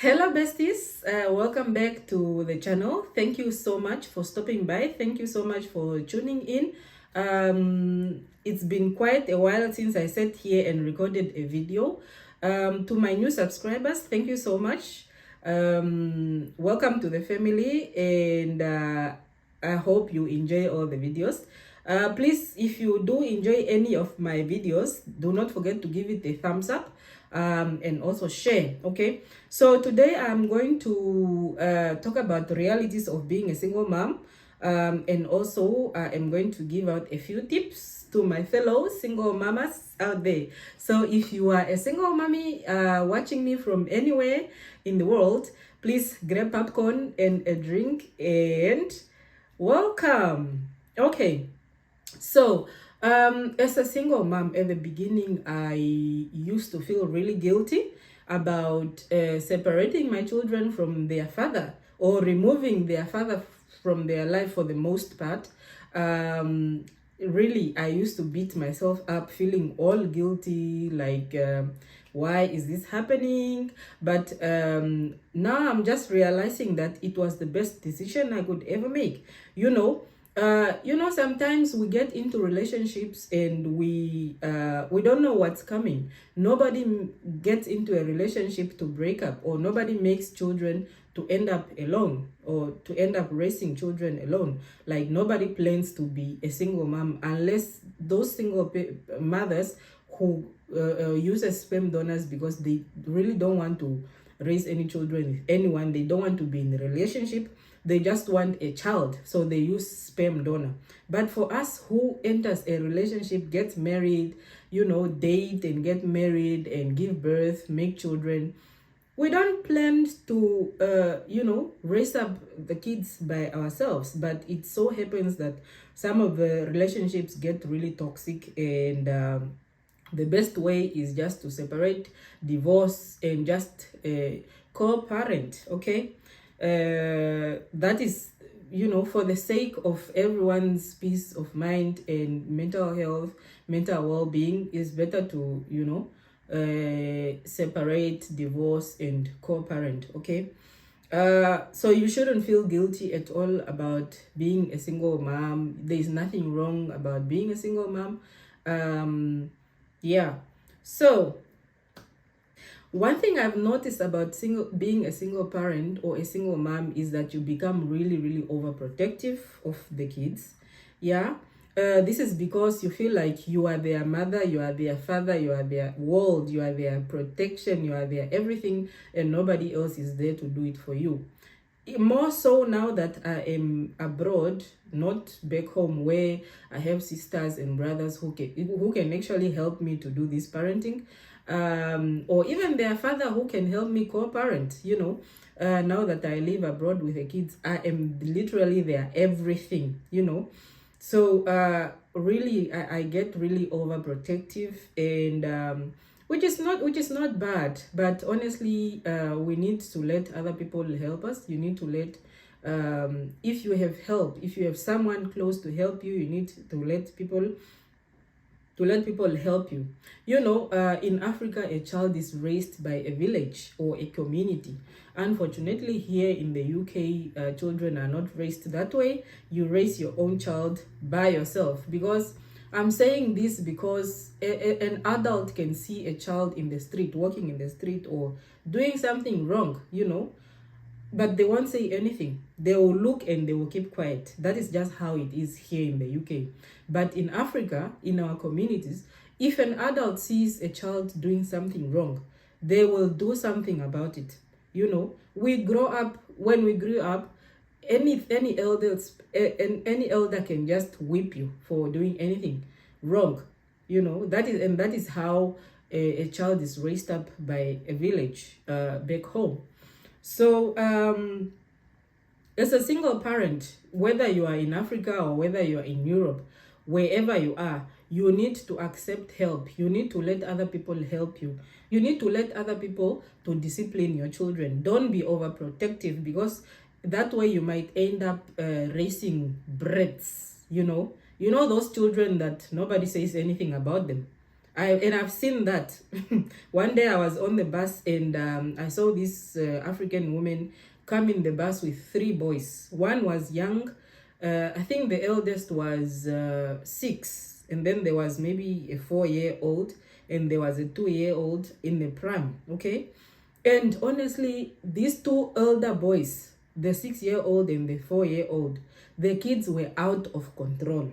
Hello besties, welcome back to the channel. Thank you so much for stopping by. Thank you so much for tuning in. It's been quite a while since I sat here and recorded a video. To my new subscribers, thank you so much. Welcome to the family, and I hope you enjoy all the videos. Please, if you do enjoy any of my videos, do not forget to give it a thumbs up and also share. Okay, so today I'm going to talk about the realities of being a single mom, and also I'm going to give out a few tips to my fellow single mamas out there. So if you are a single mommy watching me from anywhere in the world, please grab popcorn and a drink and welcome. Okay, so as a single mom, at the beginning, I used to feel really guilty about separating my children from their father or removing their father from their life for the most part. Really, I used to beat myself up, feeling all guilty, like, why is this happening? But now I'm just realizing that it was the best decision I could ever make. Sometimes we get into relationships and we don't know what's coming. Nobody gets into a relationship to break up, or nobody makes children to end up alone or to end up raising children alone. Like, nobody plans to be a single mom unless those single mothers who use sperm donors because they really don't want to raise any children with anyone. They don't want to be in a relationship. They just want a child, so they use sperm donor. But for us who enters a relationship, gets married, date and get married and give birth, make children, we don't plan to raise up the kids by ourselves. But it so happens that some of the relationships get really toxic, and the best way is just to separate, divorce, and just co-parent. Okay, that is, for the sake of everyone's peace of mind and mental health, mental well-being, is better to separate, divorce, and co-parent. Okay, so you shouldn't feel guilty at all about being a single mom. There's nothing wrong about being a single mom. Yeah, so one thing I've noticed about being a single parent or a single mom is that you become really, really overprotective of the kids. Yeah. This is because you feel like you are their mother, you are their father, you are their world, you are their protection, you are their everything, and nobody else is there to do it for you. More so now that I am abroad, not back home, where I have sisters and brothers who can actually help me to do this parenting, or even their father who can help me co-parent. Now that I live abroad with the kids, I am literally their everything. So really, I get really overprotective, and which is not bad. But honestly, we need to let other people help us. You need to let, if you have help, if you have someone close to help you, you need to let people help you. In Africa, a child is raised by a village or a community. Unfortunately, here in the UK, children are not raised that way. You raise your own child by yourself. Because I'm saying this because an adult can see a child in the street, walking in the street, or doing something wrong, but they won't say anything. They will look and they will keep quiet. That is just how it is here in the UK. But in Africa, in our communities, if an adult sees a child doing something wrong, they will do something about it. When we grew up, any elder can just whip you for doing anything wrong. That is how a child is raised up by a village back home. So as a single parent, whether you are in Africa or whether you are in Europe, wherever you are, you need to accept help. You need to let other people help you. You need to let other people to discipline your children. Don't be overprotective, because that way you might end up raising brats. Those children that nobody says anything about them. I've seen that. One day I was on the bus and I saw this African woman come in the bus with 3 boys. One was young. I think the eldest was 6, and then there was maybe a 4-year-old, and there was a 2-year-old in the pram. Okay, and honestly, these 2 elder boys, the 6-year-old and the 4-year-old, the kids were out of control.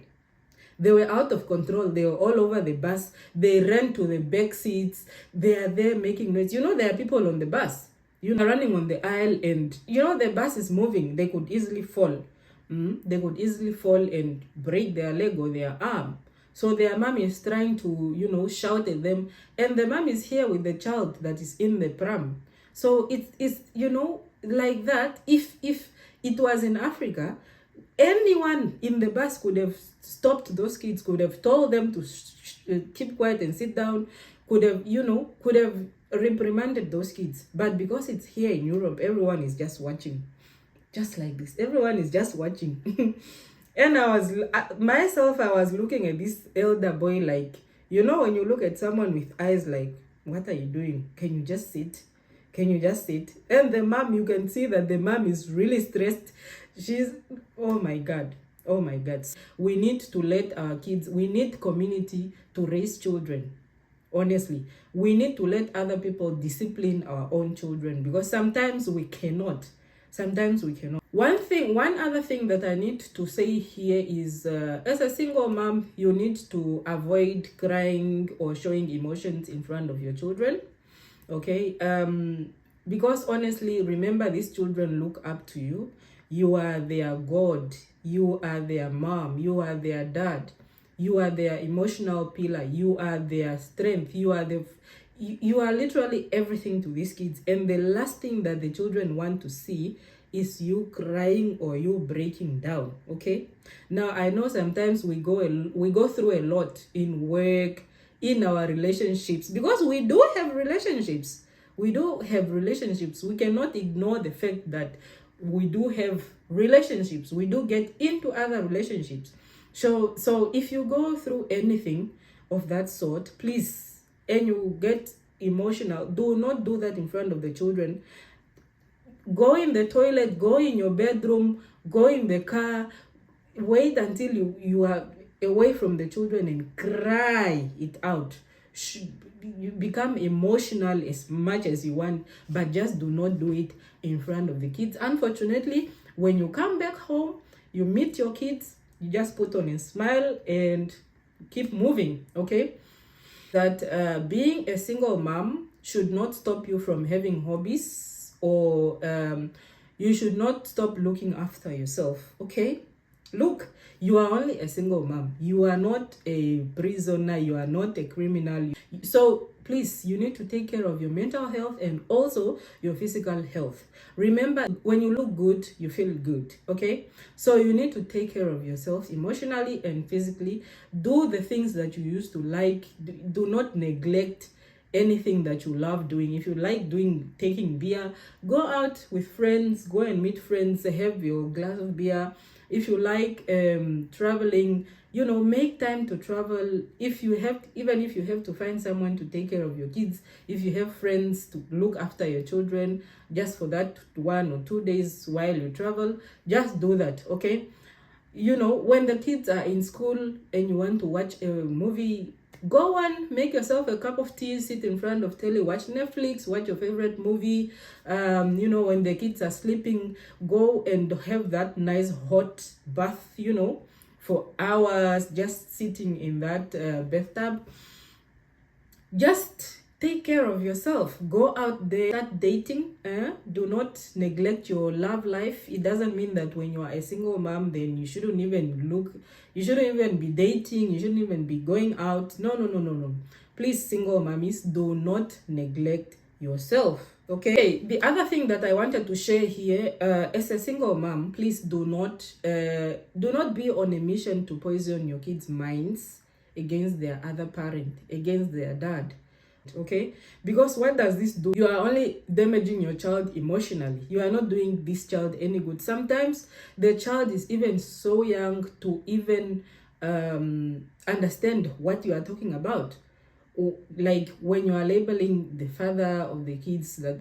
They were out of control. They were all over the bus. They ran to the back seats. They are there making noise. You know, there are people on the bus. You know, running on the aisle, and you know the bus is moving. They could easily fall. They could easily fall and break their leg or their arm. So their mom is trying to, you know, shout at them, and the mom is here with the child that is in the pram. So it's you know, like that. If it was in Africa, anyone in the bus could have stopped those kids, could have told them to keep quiet and sit down, could have, you know, could have reprimanded those kids. But because it's here in Europe, everyone is just watching, just like this. Everyone is just watching. And I was myself, I was looking at this elder boy like, you know, when you look at someone with eyes like, what are you doing? Can you just sit? Can you just sit? And the mom, you can see that the mom is really stressed. She's, oh my God. Oh my God. We need to let our kids, we need community to raise children. Honestly, we need to let other people discipline our own children, because sometimes we cannot. Sometimes we cannot. One other thing that I need to say here is, as a single mom, you need to avoid crying or showing emotions in front of your children. Okay, because honestly, remember, these children look up to you. You are their God. You are their mom. You are their dad. You are their emotional pillar. You are their strength. You are literally everything to these kids. And the last thing that the children want to see is you crying or you breaking down. Okay, now I know sometimes we go through a lot in work, in our relationships, because we do have relationships. We cannot ignore the fact that we do have relationships. We do get into other relationships. So if you go through anything of that sort, please, and you get emotional, do not do that in front of the children. Go in the toilet, go in your bedroom, go in the car, wait until you are away from the children and cry it out. You become emotional as much as you want, but just do not do it in front of the kids. Unfortunately, when you come back home, you meet your kids, you just put on a smile and keep moving. Okay, that being a single mom should not stop you from having hobbies, or you should not stop looking after yourself. Okay, look, you are only a single mom. You are not a prisoner. You are not a criminal. So please, you need to take care of your mental health and also your physical health. Remember, when you look good, you feel good. Okay, so you need to take care of yourself emotionally and physically. Do the things that you used to like. Do not neglect anything that you love doing. If you like taking beer, go out with friends, go and meet friends, have your glass of beer. If you like traveling, you know, make time to travel. If you have to find someone to take care of your kids, if you have friends to look after your children just for that 1 or 2 days while you travel, just do that. Okay, you know, when the kids are in school and you want to watch a movie, go on, make yourself a cup of tea, sit in front of telly, watch Netflix, watch your favorite movie. You know, when the kids are sleeping, go and have that nice hot bath, you know, for hours, just sitting in that bathtub. Just take care of yourself. Go out there, start dating. Do not neglect your love life. It doesn't mean that when you are a single mom, then you shouldn't even be dating, you shouldn't even be going out. No. Please, single mommies, do not neglect yourself. Okay, the other thing that I wanted to share here, as a single mom, please do not be on a mission to poison your kids' minds against their other parent, against their dad. Okay, because what does this do? You are only damaging your child emotionally. You are not doing this child any good. Sometimes the child is even so young to even understand what you are talking about. like when you are labeling the father of the kids, that,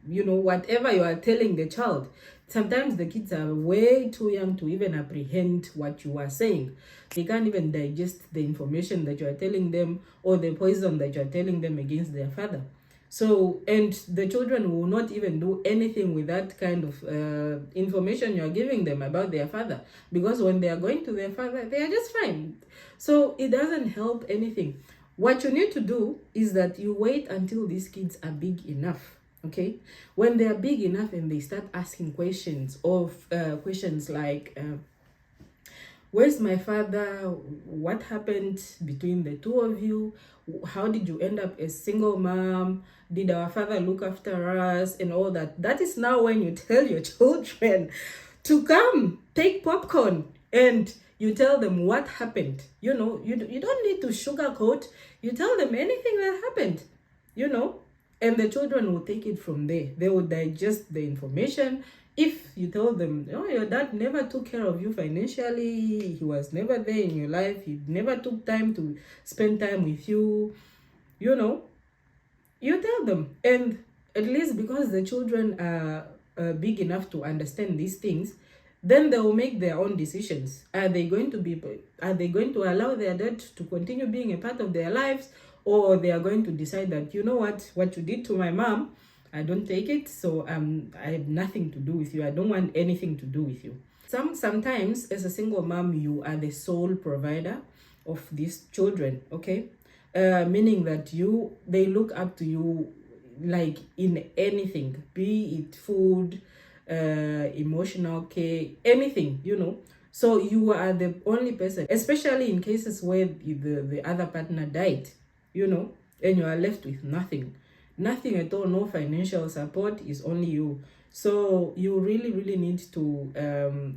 you know, whatever you are telling the child, sometimes the kids are way too young to even apprehend what you are saying. They can't even digest the information that you are telling them, or the poison that you are telling them against their father. So, and the children will not even do anything with that kind of information you are giving them about their father, because when they are going to their father, they are just fine. So it doesn't help anything. What you need to do is that you wait until these kids are big enough. Okay, when they are big enough and they start asking questions of questions like, where's my father? What happened between the two of you? How did you end up a single mom? Did our father look after us? And all that. That is now when you tell your children to come, take popcorn, and you tell them what happened. You know, you don't need to sugarcoat. You tell them anything that happened, you know, and the children will take it from there. They will digest the information. If you tell them, oh, your dad never took care of you financially, he was never there in your life, he never took time to spend time with you, you know, you tell them. And at least because the children are big enough to understand these things, then they will make their own decisions. Are they going to allow their dad to continue being a part of their lives, or they are going to decide that, you know what you did to my mom, I don't take it, so I have nothing to do with you. I don't want anything to do with you. Sometimes as a single mom, you are the sole provider of these children, okay? Meaning that they look up to you, like in anything, be it food, emotional care, anything, you know. So you are the only person, especially in cases where the other partner died, you know, and you are left with nothing at all, no financial support, is only you. So you really need to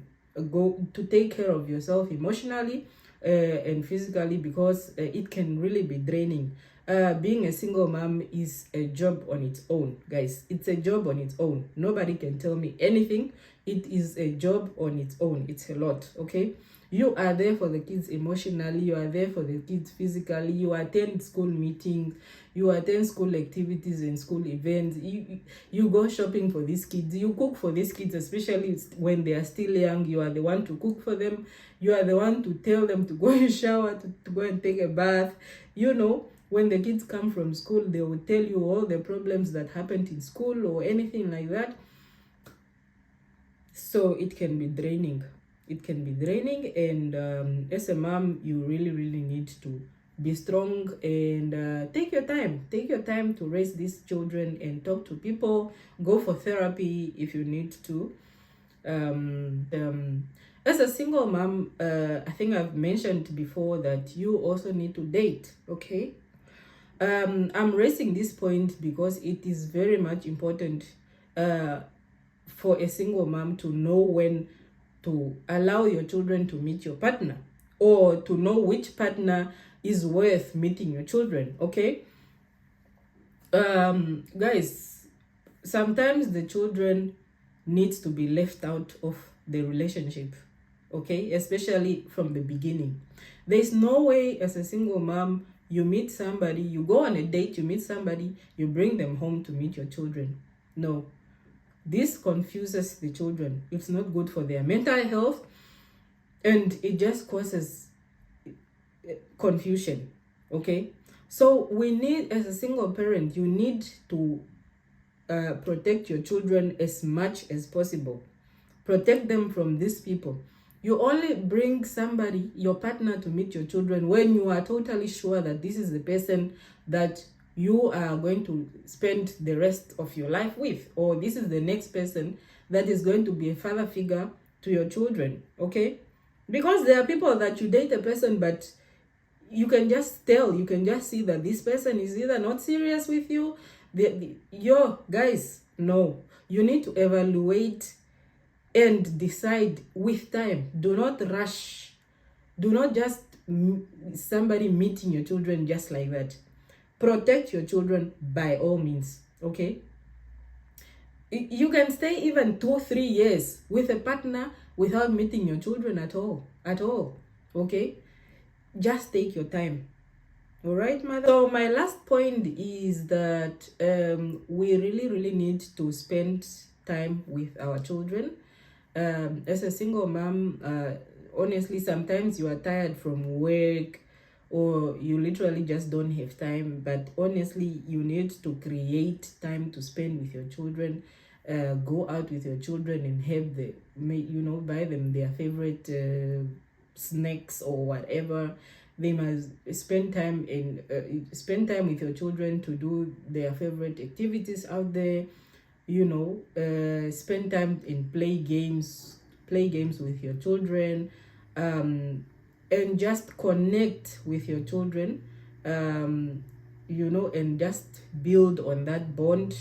go to take care of yourself emotionally and physically, because it can really be draining. Being a single mom is a job on its own, guys. It's a job on its own. Nobody can tell me anything. It is a job on its own. It's a lot, okay? You are there for the kids emotionally, you are there for the kids physically, you attend school meetings, you attend school activities and school events, you go shopping for these kids, you cook for these kids, especially when they are still young. You are the one to cook for them, you are the one to tell them to go and shower, to go and take a bath. You know, when the kids come from school, they will tell you all the problems that happened in school or anything like that. So it can be draining. And as a mom, you really need to be strong and take your time to raise these children and talk to people. Go for therapy if you need to. As a single mom, I think I've mentioned before that you also need to date, okay? I'm raising this point because it is very much important for a single mom to know when to allow your children to meet your partner, or to know which partner is worth meeting your children, okay? Guys, sometimes the children needs to be left out of the relationship, okay? Especially from the beginning. There's no way as a single mom you meet somebody, you go on a date, you meet somebody, you bring them home to meet your children. No. This confuses the children. It's not good for their mental health, and it just causes confusion, okay? So we need, as a single parent, you need to protect your children as much as possible. Protect them from these people. You only bring somebody, your partner, to meet your children when you are totally sure that this is the person that you are going to spend the rest of your life with, or this is the next person that is going to be a father figure to your children, okay? Because there are people that you date a person, but you can just tell, you can just see that this person is either not serious with you. Guys, no, you need to evaluate and decide with time. Do not rush. Do not just somebody meeting your children just like that. Protect your children by all means, okay? You can stay even 2-3 years with a partner without meeting your children at all, okay? Just take your time. All right, mother. So my last point is that we really need to spend time with our children. As a single mom, honestly, sometimes you are tired from work, or you literally just don't have time. But honestly, you need to create time to spend with your children. Go out with your children and have buy them their favorite snacks or whatever. They must spend time with your children to do their favorite activities out there. Spend time in play games with your children, and just connect with your children, and just build on that bond.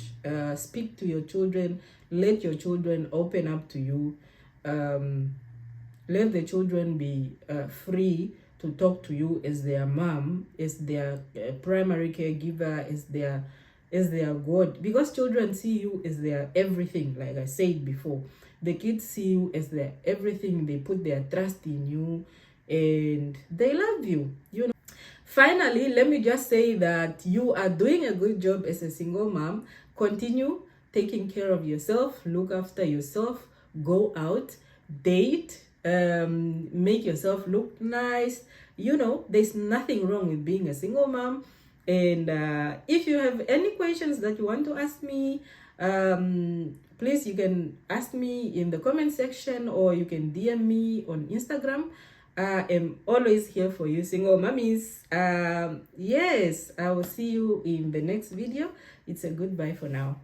Speak to your children, let your children open up to you. Let the children be free to talk to you as their mom, as their primary caregiver, as their God, because children see you as their everything. Like I said before, the kids see you as their everything. They put their trust in you, and they love you. Finally, let me just say that you are doing a good job as a single mom. Continue taking care of yourself, look after yourself, go out, date, make yourself look nice. There's nothing wrong with being a single mom. And if you have any questions that you want to ask me, please, you can ask me in the comment section, or you can DM me on Instagram. I am always here for you, single mummies. Yes, I will see you in the next video. It's a goodbye for now.